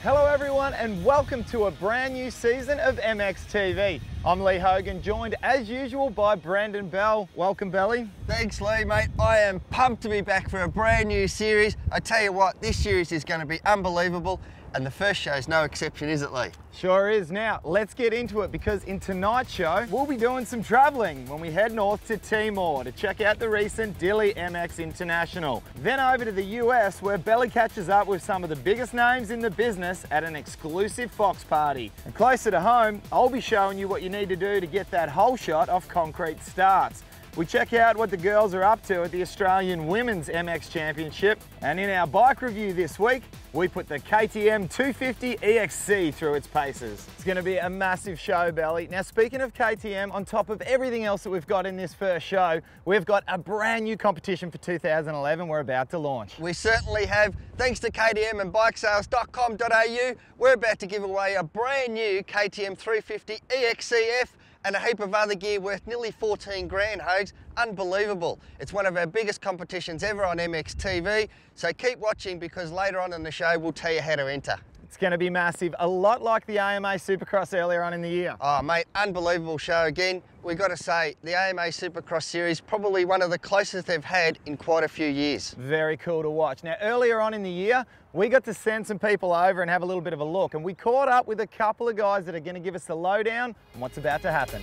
Hello everyone and welcome to a brand new season of MXTV. I'm Lee Hogan, joined as usual by Brandon Bell. Welcome, Belly. Thanks, Lee, mate. I am pumped to be back for a brand new series. I tell you what, this series is going to be unbelievable, and the first show is no exception, is it, Lee? Sure is. Now, let's get into it, because in tonight's show, we'll be doing some traveling when we head north to Timor to check out the recent Dili MX International. Then over to the US, where Belly catches up with some of the biggest names in the business at an exclusive Fox party. And closer to home, I'll be showing you what you need to do to get that whole shot off concrete starts. We check out what the girls are up to at the Australian Women's MX Championship, and in our bike review this week, we put the KTM 250 EXC through its paces. It's going to be a massive show, Belly. Now, speaking of KTM, on top of everything else that we've got in this first show, we've got a brand new competition for 2011 we're about to launch. We certainly have. Thanks to KTM and bikesales.com.au, we're about to give away a brand new KTM 350 EXCF and a heap of other gear worth nearly 14 grand, Hogs. Unbelievable. It's one of our biggest competitions ever on MXTV, so keep watching, because later on in the show we'll tell you how to enter. It's going to be massive, a lot like the AMA Supercross earlier on in the year. Oh mate, unbelievable show again. We got to say, the AMA Supercross series, probably one of the closest they've had in quite a few years. Very cool to watch. Now, earlier on in the year, we got to send some people over and have a little bit of a look, and we caught up with a couple of guys that are going to give us the lowdown on what's about to happen.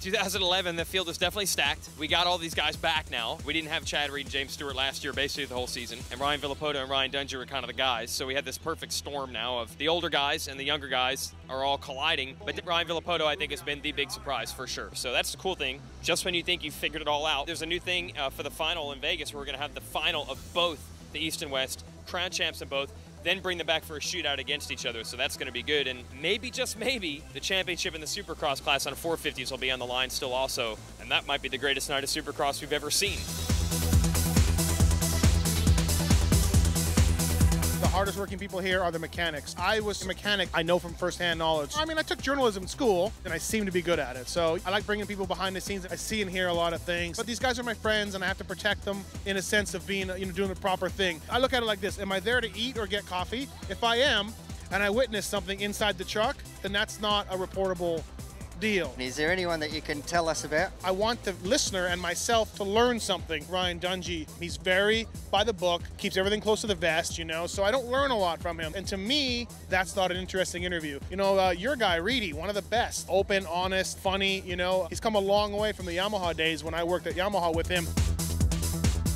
In 2011, the field is definitely stacked. We got all these guys back now. We didn't have Chad Reed and James Stewart last year, basically the whole season. And Ryan Villapoto and Ryan Dungey were kind of the guys. So we had this perfect storm now of the older guys and the younger guys are all colliding. But Ryan Villapoto, I think, has been the big surprise for sure. So that's the cool thing. Just when you think you've figured it all out, there's a new thing for the final in Vegas, where we're going to have the final of both the East and West, crown champs in both, then bring them back for a shootout against each other. So that's going to be good. And maybe, just maybe, the championship in the Supercross class on 450s will be on the line still also. And that might be the greatest night of Supercross we've ever seen. The hardest working people here are the mechanics. I was a mechanic, I know from firsthand knowledge. I mean, I took journalism in school and I seem to be good at it. So I like bringing people behind the scenes. I see and hear a lot of things, but these guys are my friends and I have to protect them in a sense of being, doing the proper thing. I look at it like this: am I there to eat or get coffee? If I am, and I witness something inside the truck, then that's not a reportable deal. Is there anyone that you can tell us about? I want the listener and myself to learn something. Ryan Dungey, he's very by the book, keeps everything close to the vest, so I don't learn a lot from him. And to me, that's not an interesting interview. Your guy, Reedy, one of the best. Open, honest, funny, He's come a long way from the Yamaha days when I worked at Yamaha with him.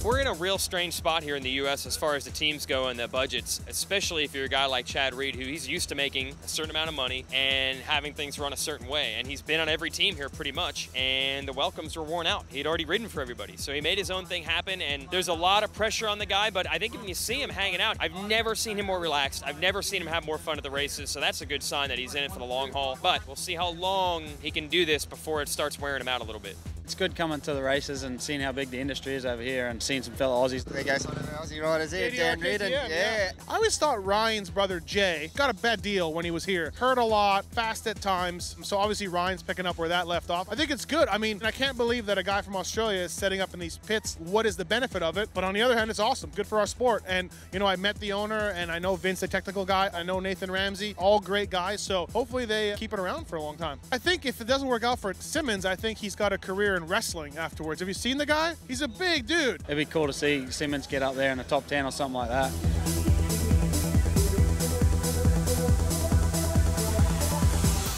We're in a real strange spot here in the U.S. as far as the teams go and the budgets, especially if you're a guy like Chad Reed, who he's used to making a certain amount of money and having things run a certain way. And he's been on every team here pretty much, and the welcomes were worn out. He'd already ridden for everybody, so he made his own thing happen, and there's a lot of pressure on the guy, but I think when you see him hanging out, I've never seen him more relaxed. I've never seen him have more fun at the races, so that's a good sign that he's in it for the long haul. But we'll see how long he can do this before it starts wearing him out a little bit. It's good coming to the races and seeing how big the industry is over here and seeing some fellow Aussies. There goes one of the Aussie riders here, Dan Reardon. Yeah. I always thought Ryan's brother Jay got a bad deal when he was here. Hurt a lot, fast at times. So obviously Ryan's picking up where that left off. I think it's good. I mean, I can't believe that a guy from Australia is setting up in these pits. What is the benefit of it? But on the other hand, it's awesome. Good for our sport. And, I met the owner, and I know Vince, the technical guy. I know Nathan Ramsey, all great guys. So hopefully they keep it around for a long time. I think if it doesn't work out for Simmons, I think he's got a career in wrestling afterwards. Have you seen the guy? He's a big dude. It'd be cool to see Simmons get up there in the top 10 or something like that.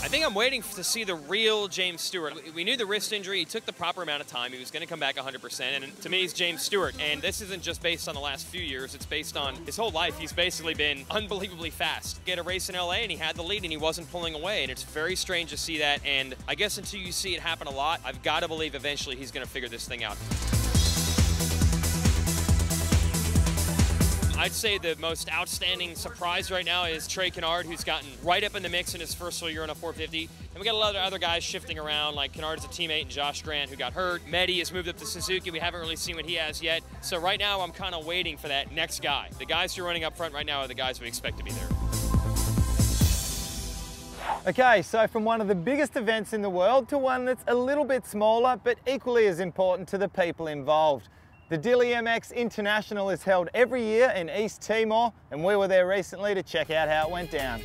I think I'm waiting to see the real James Stewart. We knew the wrist injury. He took the proper amount of time. He was going to come back 100%. And to me, he's James Stewart. And this isn't just based on the last few years. It's based on his whole life. He's basically been unbelievably fast. Get a race in LA and he had the lead and he wasn't pulling away. And it's very strange to see that. And I guess until you see it happen a lot, I've got to believe eventually he's going to figure this thing out. I'd say the most outstanding surprise right now is Trey Kennard, who's gotten right up in the mix in his first full year on a 450. And we got a lot of other guys shifting around, like Kennard's a teammate and Josh Grant, who got hurt. Mehdi has moved up to Suzuki. We haven't really seen what he has yet. So right now, I'm kind of waiting for that next guy. The guys who are running up front right now are the guys we expect to be there. Okay, so from one of the biggest events in the world to one that's a little bit smaller but equally as important to the people involved. The Dili MX International is held every year in East Timor, and we were there recently to check out how it went down.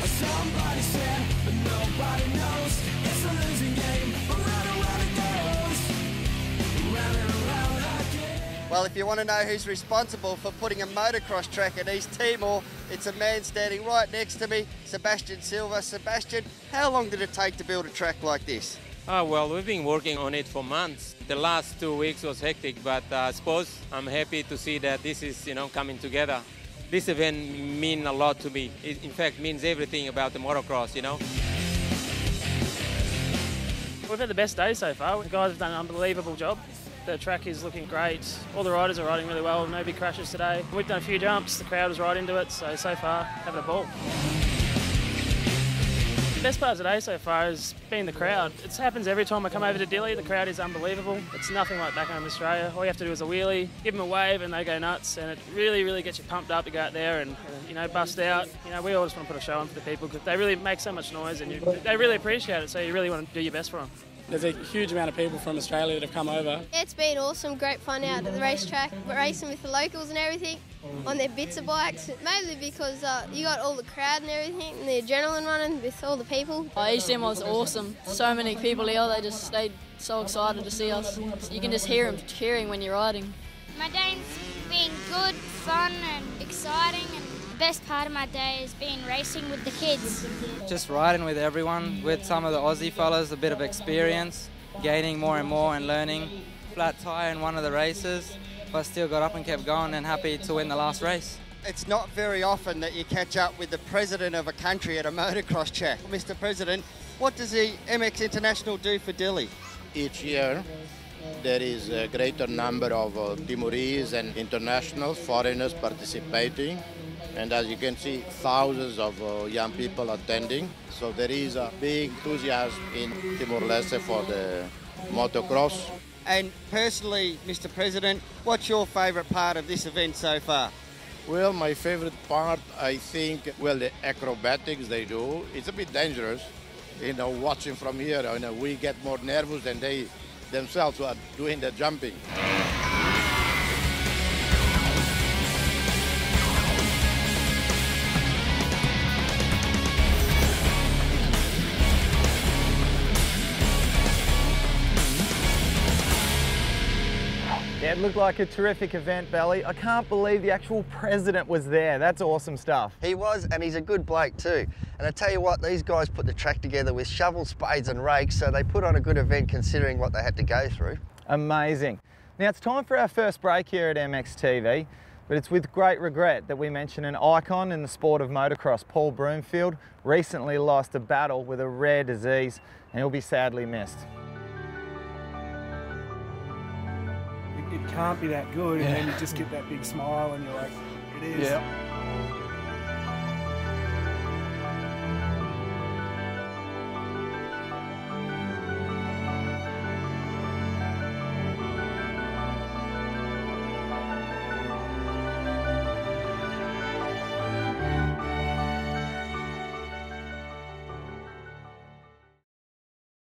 Somebody said, but nobody knows. It's a losing game. Around and round it goes. Round and round again. Well, if you want to know who's responsible for putting a motocross track in East Timor, it's a man standing right next to me, Sebastian Silva. Sebastian, how long did it take to build a track like this? Well, we've been working on it for months. The last 2 weeks was hectic, but I suppose I'm happy to see that this is, coming together. This event means a lot to me. It, in fact, means everything about the motocross, We've had the best day so far. The guys have done an unbelievable job. The track is looking great. All the riders are riding really well. No big crashes today. We've done a few jumps. The crowd was right into it. So far, having a ball. The best part of today so far has been the crowd. It happens every time I come over to Dili. The crowd is unbelievable. It's nothing like back home in Australia. All you have to do is a wheelie, give them a wave and they go nuts, and it really, really gets you pumped up to go out there and bust out. We all just want to put a show on for the people because they really make so much noise and they really appreciate it, so you really want to do your best for them. There's a huge amount of people from Australia that have come over. It's been awesome, great fun out at the racetrack, racing with the locals and everything on their bits of bikes, mainly because you got all the crowd and everything and the adrenaline running with all the people. East Timor was awesome. So many people here, they just stayed so excited to see us. You can just hear them cheering when you're riding. My day's been good, fun and exciting, and the best part of my day has been racing with the kids. Just riding with everyone, with some of the Aussie fellas, a bit of experience, gaining more and more and learning. Flat tyre in one of the races, but still got up and kept going and happy to win the last race. It's not very often that you catch up with the president of a country at a motocross track. Mr. President, what does the MX International do for Dili? Each year, there is a greater number of Timorese and international foreigners participating. And as you can see, thousands of young people attending. So there is a big enthusiasm in Timor-Leste for the motocross. And personally, Mr. President, what's your favourite part of this event so far? Well, my favourite part, I think, the acrobatics they do. It's a bit dangerous, watching from here. We get more nervous than they themselves are doing the jumping. Yeah, it looked like a terrific event, Belly. I can't believe the actual president was there. That's awesome stuff. He was, and he's a good bloke too. And I tell you what, these guys put the track together with shovels, spades and rakes, so they put on a good event considering what they had to go through. Amazing. Now it's time for our first break here at MXTV, but it's with great regret that we mention an icon in the sport of motocross. Paul Broomfield recently lost a battle with a rare disease, and he'll be sadly missed. It can't be that good, and then you just get that big smile and you're like, it is. Yeah.